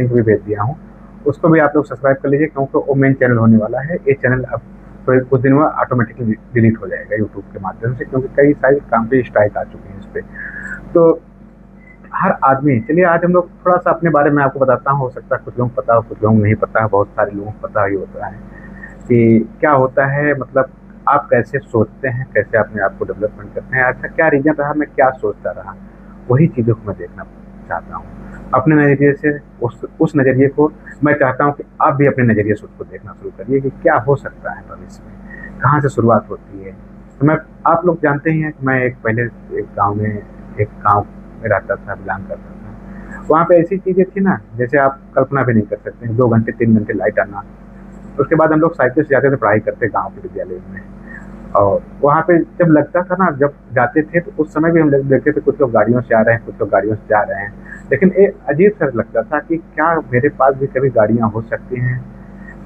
Link भी भेज दिया हूँ, उसको भी आप लोग सब्सक्राइब कर लीजिए, क्योंकि वो मेन चैनल होने वाला है। ये चैनल अब थोड़े कुछ दिन में ऑटोमेटिकली डिलीट हो जाएगा यूट्यूब के माध्यम से, क्योंकि कई सारे काम पे स्ट्राइक आ चुके हैं इस पे। तो हर आदमी, चलिए आज हम लोग थोड़ा सा अपने बारे में आपको बताता हूँ। हो सकता है कुछ लोगों को पता हो, कुछ लोगों को नहीं पता है, बहुत सारे लोगों को पता ही होता है कि क्या होता है, मतलब आप कैसे सोचते हैं, कैसे अपने आप को डेवलपमेंट करते हैं, अच्छा क्या रीजन रहा, मैं क्या सोचता रहा, वही चीज़ों को मैं देखना चाहता हूँ अपने नज़रिए से। उस नज़रिए को मैं चाहता हूँ कि आप भी अपने नज़रिए से उसको देखना शुरू करिए कि क्या हो सकता है भविष्य में, कहाँ से शुरुआत होती है। तो मैं, आप लोग जानते ही हैं कि मैं एक पहले एक गाँव में, एक गाँव में रहता था, बिलोंग करता था। वहाँ पे ऐसी चीज़ें थी ना, जैसे आप कल्पना भी नहीं कर सकते हैं, 2 घंटे 3 घंटे लाइट आना। उसके बाद हम लोग साइकिल से जाते थे पढ़ाई करते गाँव के विद्यालय में। और वहाँ पे जब लगता था ना, जब जाते थे तो उस समय भी हम लोग देखते थे कुछ लोग गाड़ियों से आ रहे हैं, कुछ लोग गाड़ियों से जा रहे हैं, लेकिन एक अजीब सा लगता था कि क्या मेरे पास भी कभी गाड़ियाँ हो सकती हैं।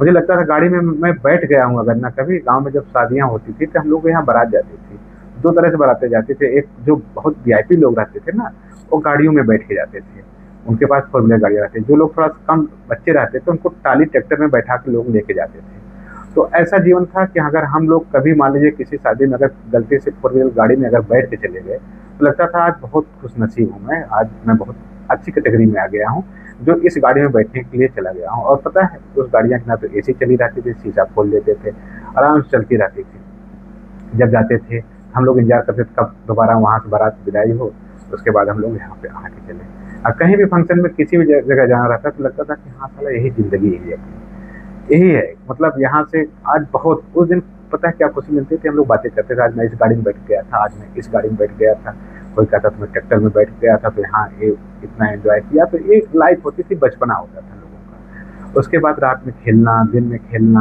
मुझे लगता था गाड़ी में मैं बैठ गया हूँ अगर ना कभी। गांव में जब शादियाँ होती थी तो हम लोग के यहाँ बारात जाती थी, दो तरह से बारातें जाते थे। एक जो बहुत वीआईपी लोग रहते थे ना, वो गाड़ियों में बैठ के जाते थे, उनके पास फोर व्हीलर गाड़ियाँ रहती थी। जो लोग थोड़ा कम बच्चे रहते थे उनको टाली ट्रैक्टर में बैठा के लोग लेके जाते थे। तो ऐसा जीवन था कि अगर हम लोग कभी मान लीजिए किसी शादी में अगर गलती से फोर व्हीलर गाड़ी में अगर बैठ के चले गए, तो लगता था आज बहुत खुशनसीब हूँ मैं, आज मैं बहुत अच्छी कैटेगरी में आ गया हूँ जो इस गाड़ी में बैठने के लिए चला गया हूँ। और पता है उस गाड़ियाँ की ना तो एसी चली रहती थी, शीशा खोल देते थे, आराम से चलती रहती थी। जब जाते थे हम लोग इंतजार करते थे कब दोबारा वहाँ से बारात विदाई हो, उसके बाद हम लोग यहाँ पे आके चले। अब कहीं भी फंक्शन में किसी भी जगह जाना रहता तो लगता था कि हाँ साला यही ज़िंदगी है अपनी, यही है। मतलब यहाँ से आज बहुत, उस दिन पता है क्या खुशी मिलती थी, हम लोग बातें करते थे, आज मैं इस गाड़ी में बैठ गया था, आज मैं इस गाड़ी में बैठ गया था। कोई कहता था मैं ट्रैक्टर में बैठ गया था, तो हाँ ये इतना एंजॉय किया। तो एक लाइफ होती थी, बचपना होता था लोगों का। उसके बाद रात में खेलना, दिन में खेलना,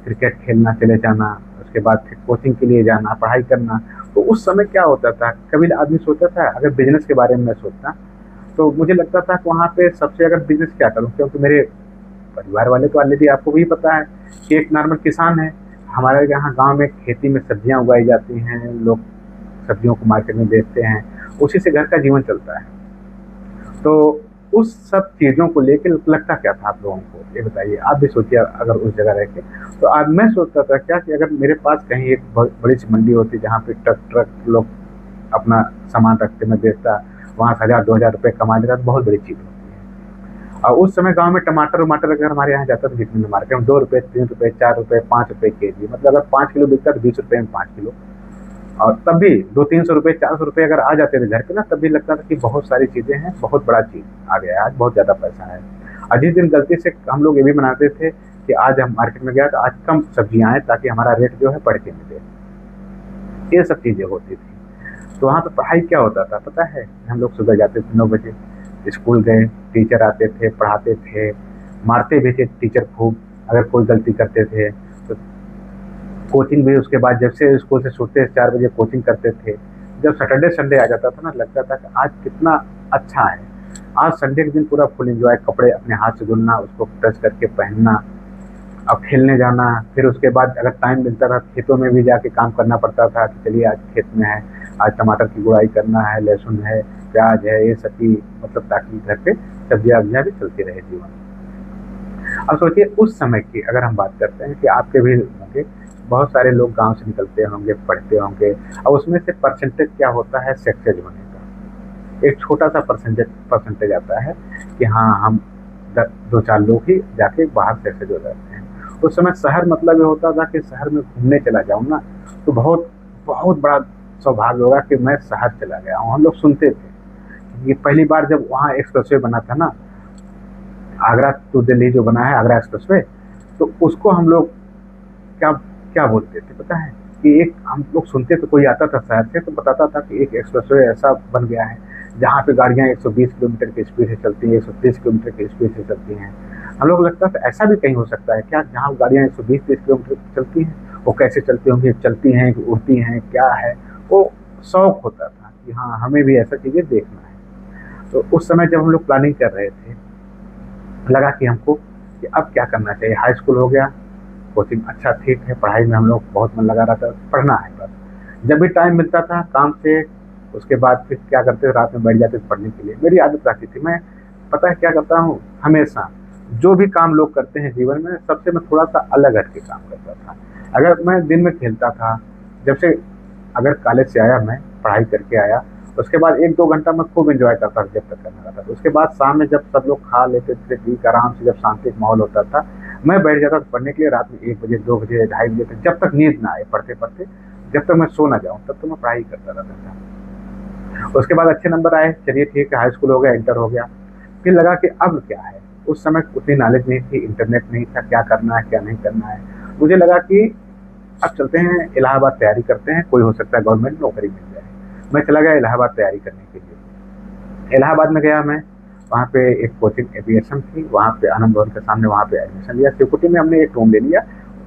क्रिकेट खेलना, चले जाना, उसके बाद फिर कोचिंग के लिए जाना, पढ़ाई करना। तो उस समय क्या होता था, कभी आदमी सोचता था अगर बिजनेस के बारे में मैं सोचता, तो मुझे लगता था कि वहाँ पे सबसे अगर बिजनेस क्या करूँ, क्योंकि मेरे परिवार वाले तो ऑलरेडी आपको भी पता है कि एक नॉर्मल किसान है। हमारे यहाँ गांव में खेती में सब्जियां उगाई जाती हैं, लोग सब्जियों को मार्केट में बेचते हैं, उसी से घर का जीवन चलता है। तो उस सब चीज़ों को लेके लगता क्या था आप लोगों को, ये बताइए। आप भी सोचिए अगर उस जगह रह के। तो आज मैं सोचता था क्या कि अगर मेरे पास कहीं एक बड़ी सी मंडी होती जहाँ पे ट्रक ट्रक लोग अपना सामान रखते, मैं बेचता, वहाँ से 1000-2000 रुपये कमा लेता, तो बहुत बड़ी चीज़ होती है। और उस समय गांव में टमाटर वमाटर अगर हमारे यहाँ जाता तो बिकने में मार्केट में 2 रुपये, 3 रुपये, 4 रुपये, 5 रुपये के जी, मतलब अगर 5 किलो बिकता तो 20 रुपये में 5 किलो। और तब भी 200-300 रुपये, 400 रुपये अगर आ जाते थे घर पे ना, तब भी लगता था कि बहुत सारी चीज़ें हैं, बहुत बड़ा चीज़ आ गया है, आज बहुत ज़्यादा पैसा है। और जिस दिन गलती से हम लोग ये भी बनाते थे कि आज हम मार्केट में गया तो आज कम सब्जियां आए ताकि हमारा रेट जो है बढ़ के मिले, ये सब चीज़ें होती थी। तो वहाँ पे पढ़ाई क्या होता था पता है, हम लोग सुबह जाते थे 9 बजे, स्कूल गए, टीचर आते थे, पढ़ाते थे, मारते भी थे टीचर खूब अगर कोई गलती करते थे। तो कोचिंग भी उसके बाद जब से स्कूल से छूटते 4 बजे कोचिंग करते थे। जब सैटरडे संडे आ जाता था ना, लगता था कि आज कितना अच्छा है, आज संडे के दिन पूरा फुल एंजॉय, कपड़े अपने हाथ से धुलना, उसको प्रेस करके पहनना, अब खेलने जाना। फिर उसके बाद अगर टाइम मिलता था खेतों में भी जाके काम करना पड़ता था कि चलिए आज खेत में है, आज टमाटर की गुड़ाई करना है, लहसुन है, प्याज है, ये सब की, मतलब ताकि घर पे सब्जियां वब्जियां भी चलती रहे जीवन। अब सोचिए उस समय की अगर हम बात करते हैं कि आपके भी होंगे, बहुत सारे लोग गांव से निकलते होंगे, पढ़ते होंगे, और उसमें से परसेंटेज क्या होता है सक्सेस होने का, एक छोटा सा परसेंटेज परसेंटेज आता है कि हाँ हम 2-4 लोग ही जाके बाहर सक्सेस हो जाते हैं। उस समय शहर मतलब ये होता था कि शहर में घूमने चला जाऊँ ना, तो बहुत बहुत बड़ा सौभाग्य होगा कि मैं शहर चला गया हूँ। हम लोग सुनते थे। ये पहली बार जब वहाँ एक्सप्रेसवे बना था ना, आगरा टू दिल्ली जो बना है आगरा एक्सप्रेसवे, तो उसको हम लोग क्या क्या बोलते थे पता है, कि एक हम लोग सुनते थे, कोई आता था शहर से तो बताता था कि एक एक्सप्रेसवे ऐसा बन गया है जहाँ पे गाड़ियाँ 120 किलोमीटर की स्पीड से चलती हैं, 130 किलोमीटर की स्पीड से चलती हैं। हम लोग लगता था ऐसा भी कहीं हो सकता है क्या, जहाँ गाड़ियाँ 120-30 किलोमीटर चलती हैं, वो कैसे चलती होंगी, चलती हैं कि उड़ती हैं, क्या है। वो शौक होता था कि हाँ हमें भी ऐसा चीज़ें देखना है। तो उस समय जब हम लोग प्लानिंग कर रहे थे, लगा कि हमको कि अब क्या करना चाहिए। हाई स्कूल हो गया, कोचिंग अच्छा ठीक है, पढ़ाई में हम लोग बहुत मन लगा रहा था, पढ़ना है बस। जब भी टाइम मिलता था काम से, उसके बाद फिर क्या करते थे, रात में बैठ जाते थे पढ़ने के लिए। मेरी आदत रहती थी, मैं पता है क्या करता हूँ, हमेशा जो भी काम लोग करते हैं जीवन में, सबसे मैं थोड़ा सा अलग हट के काम करता था। अगर मैं दिन में खेलता था, जब से अगर कॉलेज से आया, मैं पढ़ाई करके आया, उसके बाद 1-2 घंटा मैं खूब एंजॉय करता था जब तक करना रहता था। उसके बाद शाम में जब सब लोग खा लेते थे, ठीक आराम से, जब शांति का माहौल होता था, मैं बैठ जाता था पढ़ने के लिए। रात में 1 बजे, 2 बजे, 2:30 बजे तक, जब तक नींद ना आए पढ़ते पढ़ते, जब तक मैं सो ना जाऊँ तब तक मैं पढ़ाई करता रहता था। उसके बाद अच्छे नंबर आए, चलिए ठीक है, हाई स्कूल हो गया, इंटर हो गया। फिर लगा कि अब क्या है, उस समय उतनी नॉलेज नहीं थी, इंटरनेट नहीं था, क्या करना है क्या नहीं करना है। मुझे लगा कि अब चलते हैं इलाहाबाद, तैयारी करते हैं, कोई हो सकता है गवर्नमेंट नौकरी मिल जाए। मैं चला गया इलाहाबाद तैयारी करने के लिए। इलाहाबाद में गया मैं, वहाँ पे एक कोचिंग एविएशन थी, वहाँ पे आनंद भवन के सामने, वहाँ पे एडमिशन लिया। सिक्योरिटी में हमने एक रूम ले लिया।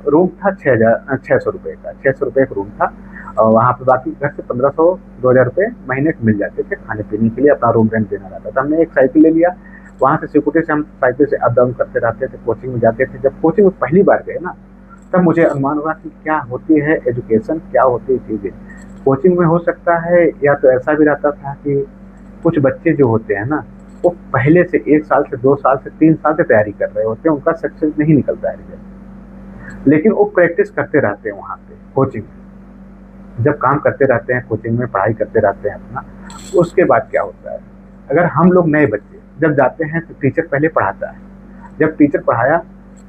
रूम था 6,000 का, 600 रुपये एक रूम था। और वहाँ पे बाकी घर से 1500-2000 रुपये महीने के मिल जाते थे खाने पीने के लिए, अपना रूम रेंट देना रहता था। हमने एक साइकिल ले लिया, वहाँ से सिक्योरिटी से हम साइकिल से अप डाउन करते रहते थे, कोचिंग में जाते थे। जब कोचिंग में पहली बार गए ना, तब मुझे अनुमान हुआ कि क्या होती है एजुकेशन, क्या होती है चीज़ें। कोचिंग में हो सकता है, या तो ऐसा भी रहता था कि कुछ बच्चे जो होते हैं ना, वो पहले से 1 साल से 2 साल से 3 साल से तैयारी कर रहे होते हैं, उनका सक्सेस नहीं निकलता है रिजल्ट, लेकिन वो प्रैक्टिस करते रहते हैं वहाँ पे कोचिंग में। जब काम करते रहते हैं कोचिंग में, पढ़ाई करते रहते हैं अपना, उसके बाद क्या होता है, अगर हम लोग नए बच्चे जब जाते हैं तो टीचर पहले पढ़ाता है। जब टीचर पढ़ाया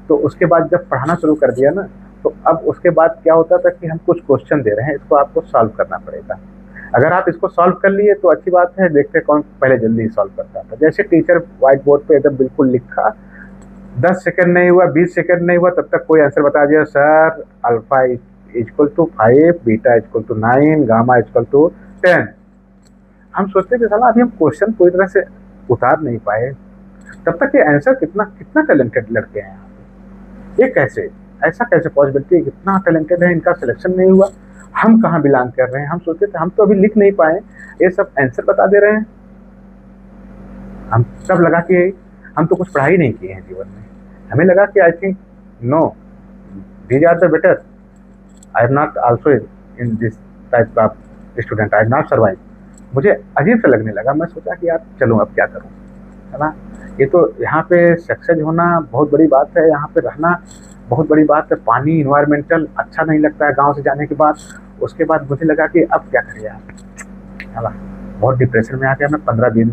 तो उसके बाद जब पढ़ाना शुरू कर दिया ना, तो अब उसके बाद क्या होता था कि हम कुछ क्वेश्चन दे रहे हैं, इसको आपको सॉल्व करना पड़ेगा। अगर आप इसको सॉल्व कर लिए तो अच्छी बात है, देखते हैं कौन पहले जल्दी सॉल्व करता था। जैसे टीचर व्हाइट बोर्ड पे एकदम बिल्कुल लिखा, 10 सेकंड नहीं हुआ, 20 सेकंड नहीं हुआ, तब तक कोई आंसर बता दिया, sir alpha equal to 5, beta equal to 9, gamma equal to 10। हम सोचते थे साला अभी हम क्वेश्चन पूरी तरह से उतार नहीं पाए, तब तक ये आंसर कितना कितना टैलेंटेड लड़के हैं। ये कैसे, ऐसा कैसे पॉसिबिलिटी है, कितना टैलेंटेड है, इनका सिलेक्शन नहीं हुआ, हम कहाँ बिलोंग कर रहे हैं। हम सोचते थे हम तो अभी लिख नहीं पाए, ये सब आंसर बता दे रहे हैं। हम तब लगा कि हम तो कुछ पढ़ाई नहीं किए हैं जीवन में। हमें लगा कि I think no, these are the better, I am not also in this type of student, I am not survive. मुझे अजीब सा लगने लगा। मैं सोचा कि यार चलो अब क्या करूँ, है ना। ये तो यहाँ पे सक्सेस होना बहुत बड़ी बात है, यहाँ पे रहना बहुत बड़ी बात है। पानी, इन्वायरमेंटल अच्छा नहीं लगता है गांव से जाने के बाद। उसके बाद मुझे लगा कि अब क्या करें यार, है ना। बहुत डिप्रेशन में आ गया मैं। 15 दिन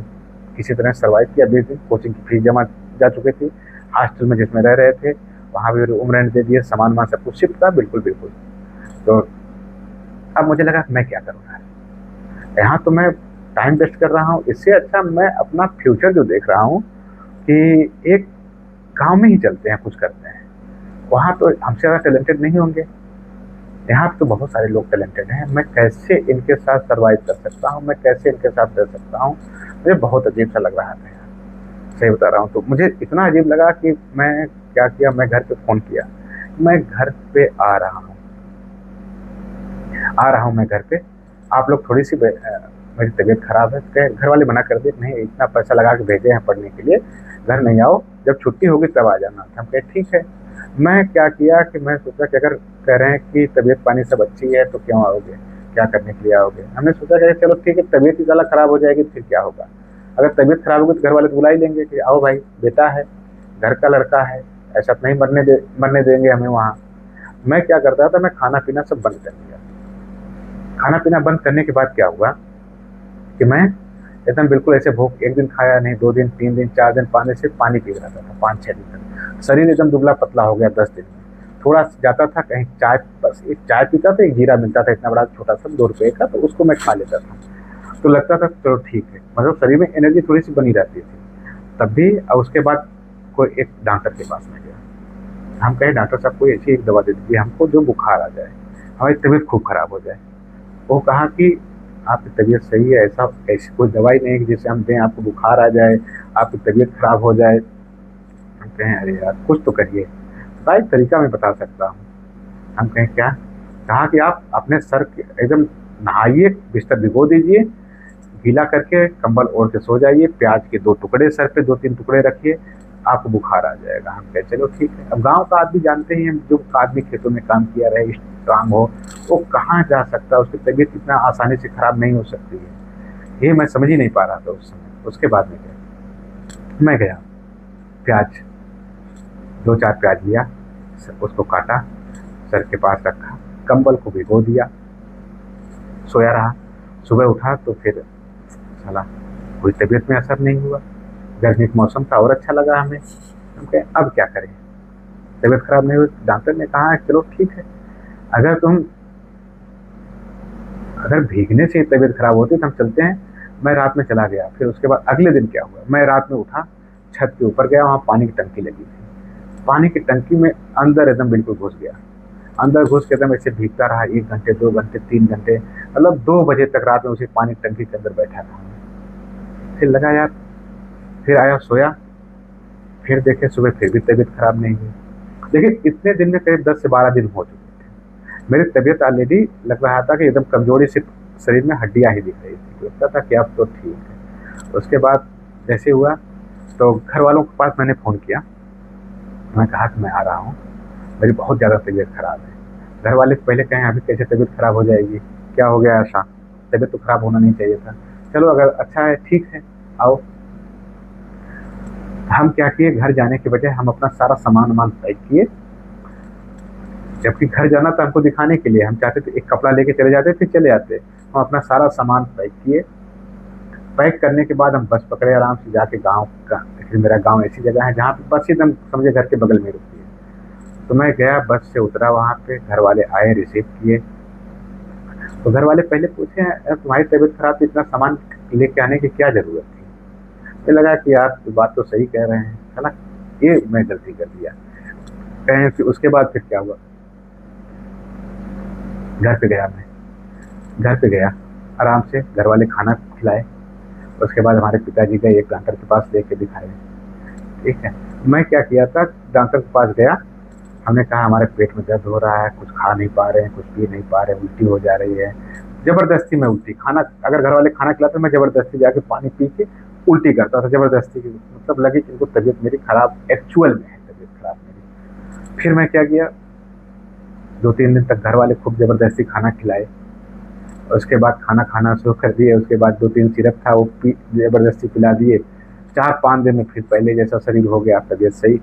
किसी तरह सर्वाइव किया। 20 दिन कोचिंग की फीस जमा जा चुकी थी। हॉस्टल में जिसमें रह रहे थे वहाँ भी रूम रेंट दे दिए, सामान वामान सब कुछ शिफ्ट था, बिल्कुल बिल्कुल। तो अब मुझे लगा मैं क्या करूँ यार, यहाँ तो मैं टाइम वेस्ट कर रहा हूँ। इससे अच्छा मैं अपना फ्यूचर जो देख रहा हूँ कि एक गांव में ही चलते हैं, कुछ करते हैं। वहाँ तो हमसे ज़्यादा टैलेंटेड नहीं होंगे, यहाँ तो बहुत सारे लोग टैलेंटेड हैं। मैं कैसे इनके साथ सर्वाइव कर सकता हूँ, मैं कैसे इनके साथ रह सकता हूँ। मुझे बहुत अजीब सा लग रहा था यार, सही बता रहा हूँ। तो मुझे इतना अजीब लगा कि मैं क्या किया, मैं घर पे फ़ोन किया, मैं घर पे आ रहा हूँ मैं घर पे। आप लोग थोड़ी सी मेरी तबीयत ख़राब है। कहे घर वाले मना कर दिए, नहीं इतना पैसा लगा के भेजे हैं पढ़ने के लिए, घर नहीं आओ, जब छुट्टी होगी तब आ जाना। हम कहे ठीक है। मैं क्या किया कि मैं सोचा कि अगर कह रहे हैं कि तबीयत पानी सब अच्छी है तो क्यों आओगे, क्या करने के लिए आओगे। हमने सोचा कि चलो ठीक है, तबीयत ही ज़्यादा ख़राब हो जाएगी फिर क्या होगा। अगर तबीयत ख़राब होगी तो घर वाले तो बुला ही लेंगे कि आओ भाई, बेटा है, घर का लड़का है, ऐसा तो नहीं मरने देंगे हमें वहाँ। मैं क्या करता था, मैं खाना पीना सब बंद कर दिया। खाना पीना बंद करने के बाद क्या हुआ कि मैं एकदम बिल्कुल ऐसे भूख, एक दिन खाया नहीं, 2 दिन, 3 दिन, 4 दिन पानी से पानी पी रहा था, 5-6 दिन तक। शरीर एकदम दुबला पतला हो गया 10 दिन में। थोड़ा जाता था कहीं चाय, बस एक चाय पीता था, एक जीरा मिलता था इतना बड़ा छोटा सा 2 रुपये का, तो उसको मैं खा लेता था। तो लगता था चलो ठीक है, मतलब शरीर में एनर्जी थोड़ी सी बनी रहती थी तब भी। और उसके बाद कोई एक डॉक्टर के पास में गया। हम कहे डॉक्टर साहब कोई ऐसी एक दवा दे दीजिए हमको जो बुखार आ जाए, हमारी तबीयत खूब खराब हो जाए। वो कहा कि आपकी तबीयत सही है, ऐसी कोई दवाई नहीं है कि जिससे हम दें आपको बुखार आ जाए, आपकी तबीयत खराब हो जाए। हम कहें अरे यार कुछ तो करिए, भाई तरीका मैं बता सकता हूँ। हम कहें क्या। कहा कि आप अपने सर के एकदम नहाइए, बिस्तर भिगो दीजिए, गीला करके कंबल ओढ़ के सो जाइए, प्याज के 2 टुकड़े सर पे 2-3 टुकड़े रखिए, आपको बुखार आ जाएगा। हम कहे चलो ठीक है। अब गांव का आदमी जानते ही हैं, जो आदमी खेतों में काम किया रहे, स्ट्रांग हो, वो कहाँ जा सकता है, उसकी तबीयत इतना आसानी से खराब नहीं हो सकती है। ये मैं समझ ही नहीं पा रहा था उस समय। उसके बाद में क्या, मैं गया, प्याज 2-4 प्याज लिया, उसको काटा, सर के पास रखा, कंबल को भिगो दिया, सोया रहा। सुबह उठा तो फिर साला कोई तबीयत में असर नहीं हुआ। गर्मी का मौसम था और अच्छा लगा हमें। हम कहे अब क्या करें, तबीयत खराब नहीं हुई। डॉक्टर ने कहा चलो ठीक है, अगर तुम अगर भीगने से तबीयत खराब होती तो हम चलते हैं। मैं रात में चला गया। फिर उसके बाद अगले दिन क्या हुआ, मैं रात में उठा, छत के ऊपर गया, वहाँ पानी की टंकी लगी थी। पानी की टंकी में अंदर एकदम बिल्कुल घुस गया। अंदर घुस के एकदम ऐसे भीगता रहा 1 घंटे, 2 घंटे, 3 घंटे, मतलब 2 बजे तक रात में उसी पानी की टंकी के अंदर बैठा था। फिर लगा यार, फिर आया सोया, फिर देखे सुबह फिर भी तबीयत खराब नहीं हुई। देखिए इतने दिन में करीब 10 से 12 दिन हो चुके थे। मेरी तबीयत ऑलरेडी लग रहा था कि एकदम कमजोरी से शरीर में हड्डियां ही दिख रही थी। लगता था कि अब तो ठीक है। उसके बाद जैसे हुआ तो घर वालों के पास मैंने फ़ोन किया। मैं कहा कि मैं आ रहा हूँ, मेरी बहुत ज़्यादा तबीयत खराब है। घर वाले पहले कहें अभी कैसे तबीयत खराब हो जाएगी, क्या हो गया ऐसा, तबीयत तो खराब होना नहीं चाहिए था। चलो अगर अच्छा है ठीक है आओ। हम क्या किए, घर जाने के बजाय हम अपना सारा सामान वामान पैक किए। जबकि घर जाना था हमको दिखाने के लिए, हम चाहते थे एक कपड़ा लेके चले जाते फिर चले आते। हम अपना सारा सामान पैक किए। पैक करने के बाद हम बस पकड़े, आराम से जाके गाँव का, एक्चुअली मेरा गाँव ऐसी जगह है जहाँ पे बस एकदम समझे घर के बगल में रुकती है। तो मैं गया, बस से उतरा, वहाँ पे घर वाले आए, रिसीव किए। तो घर वाले पहले पूछे तुम्हारी तबीयत खराब थी, इतना सामान लेके आने की क्या जरूरत थी। मुझे लगा कि यार बात तो सही कह रहे हैं, है ना, ये मैं गलती कर दिया। कहें फिर उसके बाद फिर क्या हुआ, घर पे गया, मैं घर पे गया, आराम से घर वाले खाना खिलाए। उसके बाद हमारे पिताजी गए, एक डॉक्टर के पास लेके दिखाए। ठीक है, मैं क्या किया था, डॉक्टर के पास गया, हमने कहा हमारे पेट में दर्द हो रहा है, कुछ खा नहीं पा रहे हैं, कुछ पी नहीं पा रहे हैं, उल्टी हो जा रही है। जबरदस्ती में उल्टी, खाना अगर घर वाले खाना खिलाते मैं जबरदस्ती जाके पानी पी के उल्टी करता था, जबरदस्ती की, मतलब लगे कि इनको तबीयत मेरी खराब एक्चुअल में है, तबीयत खराब मेरी। फिर मैं क्या किया, 2-3 दिन तक घर वाले खूब जबरदस्ती खाना खिलाए। उसके बाद खाना खाना शुरू कर दिए। उसके बाद 2-3 सिरप था वो पी जबरदस्ती पिला दिए। 4-5 दिन में फिर पहले जैसा शरीर हो गया, तबीयत सही।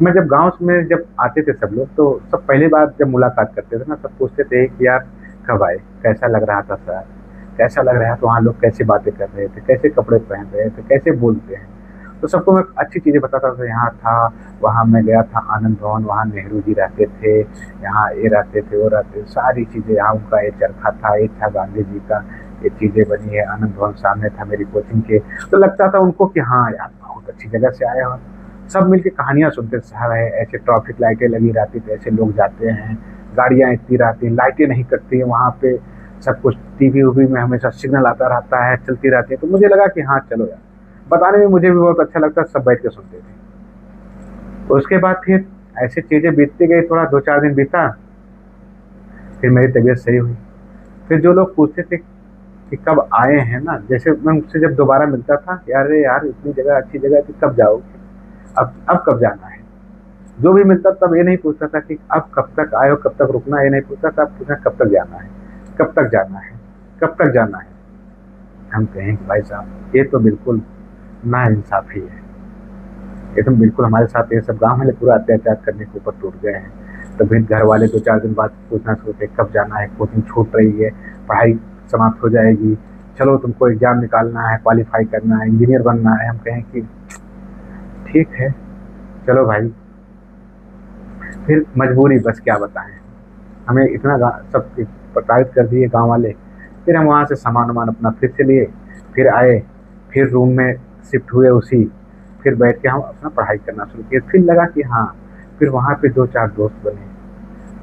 मैं जब गाँव में जब आते थे सब लोग, तो सब पहली बार जब मुलाकात करते थे ना, सब पूछते थे कि यार कब आए, कैसा लग रहा था सर, कैसा लग रहा है, तो वहाँ लोग कैसे बातें कर रहे थे, कैसे कपड़े पहन रहे थे, कैसे बोलते हैं। तो सबको मैं अच्छी चीज़ें बताता था, यहाँ था, वहाँ मैं गया था आनंद भवन, वहाँ नेहरू जी रहते थे, यहाँ ये रहते थे, वो रहते थे, सारी चीज़ें, यहाँ उनका एक चरखा था, एक था गांधी जी का, ये चीज़ें बनी है, आनंद भवन सामने था मेरी कोचिंग के। तो लगता था उनको कि हाँ यार बहुत अच्छी जगह से आए हो। सब मिलके कहानियाँ सुनते थे, साहब है ऐसे ट्रैफिक लाइटें लगी रहती थी, ऐसे लोग जाते हैं, गाड़ियाँ इतनी रहती हैं, लाइटें नहीं कटती हैं वहाँ पे, सब कुछ टीवी उवी में हमेशा सिग्नल आता रहता है, चलती रहती है। तो मुझे लगा कि हाँ चलो यार, बताने में मुझे भी बहुत अच्छा लगता, सब बैठ के सुनते थे। तो उसके बाद फिर ऐसे चीज़ें बीतती गई, थोड़ा 2-4 दिन बीता, फिर मेरी तबीयत सही हुई। फिर जो लोग पूछते थे कि कब आए हैं ना, जैसे मैं मुझसे जब दोबारा मिलता था, यार अरे यार इतनी जगह अच्छी जगह थी, कब जाओगे, अब कब जाना है। जो भी मिलता तब ये नहीं पूछता था कि अब कब तक आए हो, कब तक रुकना है, ये नहीं पूछता था, पूछना कब तक जाना है, कब तक जाना है, कब तक जाना है। हम कहें कि भाई साहब ये तो बिल्कुल ना इंसाफी है, ये तो बिल्कुल हमारे साथ ये सब गाँव वाले पूरा अत्याचार करने के ऊपर टूट गए हैं। तो फिर घर वाले 2-4 दिन बाद पूछना शुरू किए कब जाना है, कोचिंग छूट रही है, पढ़ाई समाप्त हो जाएगी, चलो तुमको एग्जाम निकालना है, क्वालिफाई करना है, इंजीनियर बनना है। हम कहें कि ठीक है चलो भाई, फिर मजबूरी, बस क्या बताएं, हमें इतना सब प्रताड़ित कर दिए गांव वाले। फिर हम वहाँ से सामान वामान अपना फिर से लिए, फिर आए, फिर रूम में शिफ्ट हुए उसी, फिर बैठ के हम अपना पढ़ाई करना शुरू किए। फिर लगा कि हाँ, फिर वहाँ पे 2-4 दोस्त बने,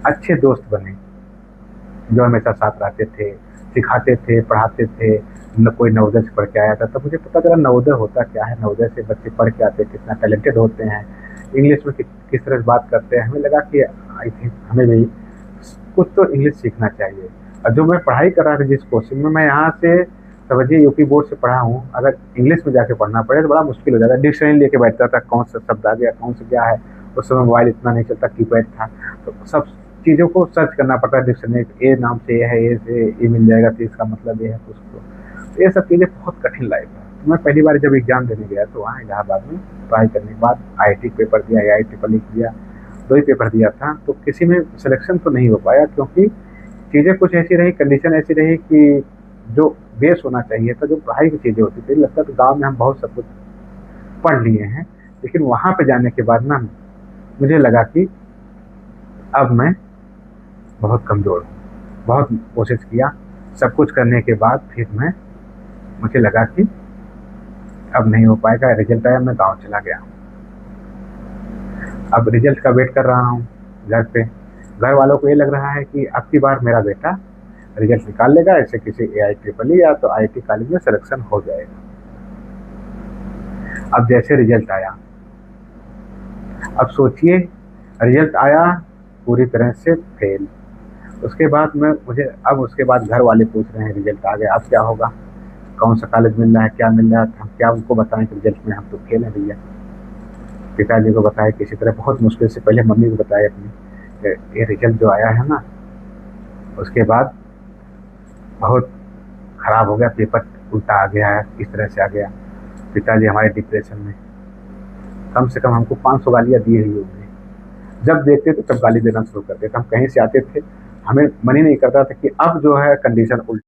अच्छे दोस्त बने, जो हमेशा साथ रहते थे, सिखाते थे, पढ़ाते थे। न कोई नवोदय से पढ़ के आया था, तब मुझे पता चला नवोदय होता क्या है, नवोदय से बच्चे पढ़ के आते हैं, कितना टैलेंटेड होते हैं, इंग्लिश में किस तरह से बात करते हैं। हमें लगा कि आई थिंक हमें भी कुछ तो इंग्लिश सीखना चाहिए। और जो मैं पढ़ाई कर रहा था जिस कोचिंग में, मैं यहाँ से समझिए यूपी बोर्ड से पढ़ा हूँ, अगर इंग्लिश में जाके पढ़ना पड़े तो बड़ा मुश्किल हो जाता है। डिक्शनरी लेके बैठता था, कौन सा शब्द आ गया, कौन सा क्या है। उस समय मोबाइल इतना नहीं चलता, कीपैड था, तो सब चीज़ों को सर्च करना पड़ता है डिक्शनरी। ए नाम से ये है, ए से ये मिल जाएगा तो इसका मतलब ये है, कुछ तो ये सब चीज़ें बहुत कठिन लाइफ है। तो मैं पहली बार जब एग्ज़ाम देने गया तो वहाँ इलाहाबाद में ट्राई करने के बाद आईआईटी पेपर दिया, AIEEE दिया, 2 ही पेपर दिया था, तो किसी में सिलेक्शन तो नहीं हो पाया क्योंकि चीज़ें कुछ ऐसी रही, कंडीशन ऐसी रही कि जो बेस होना चाहिए था, जो पढ़ाई की चीज़ें होती थी, लगता था गाँव में हम बहुत सब कुछ पढ़ लिए हैं, लेकिन वहाँ पे जाने के बाद ना मुझे लगा कि अब मैं बहुत कमज़ोर हूँ। बहुत कोशिश किया, सब कुछ करने के बाद फिर मुझे लगा कि अब नहीं हो पाएगा, रिज़ल्ट आया, मैं गाँव चला गया। अब रिज़ल्ट का वेट कर रहा हूँ घर पे। घर वालों को ये लग रहा है कि अब की बार मेरा बेटा रिज़ल्ट निकाल लेगा, ऐसे किसी AIEEE या तो IIT कॉलेज में सिलेक्शन हो जाएगा। अब जैसे रिज़ल्ट आया, अब सोचिए रिज़ल्ट आया पूरी तरह से फेल। उसके बाद उसके बाद घर वाले पूछ रहे हैं रिज़ल्ट आ गया, अब क्या होगा? कौन सा कॉलेज मिल रहा है, क्या मिल रहा है? हम क्या उनको बताएँ कि रिज़ल्ट में हम तो फेल हैं भैया। पिताजी को बताया किसी तरह, बहुत मुश्किल से पहले मम्मी को बताया अपनी, ये रिज़ल्ट जो आया है ना, उसके बाद बहुत ख़राब हो गया, पेपर उल्टा आ गया है, इस तरह से आ गया। पिताजी हमारे डिप्रेशन में, कम से कम हमको 500 गालियाँ दी ही होंगी। जब देखते तो तब गाली देना शुरू कर देते। हम कहीं से आते थे, हमें मन ही नहीं करता था कि अब जो है कंडीशन उल्टी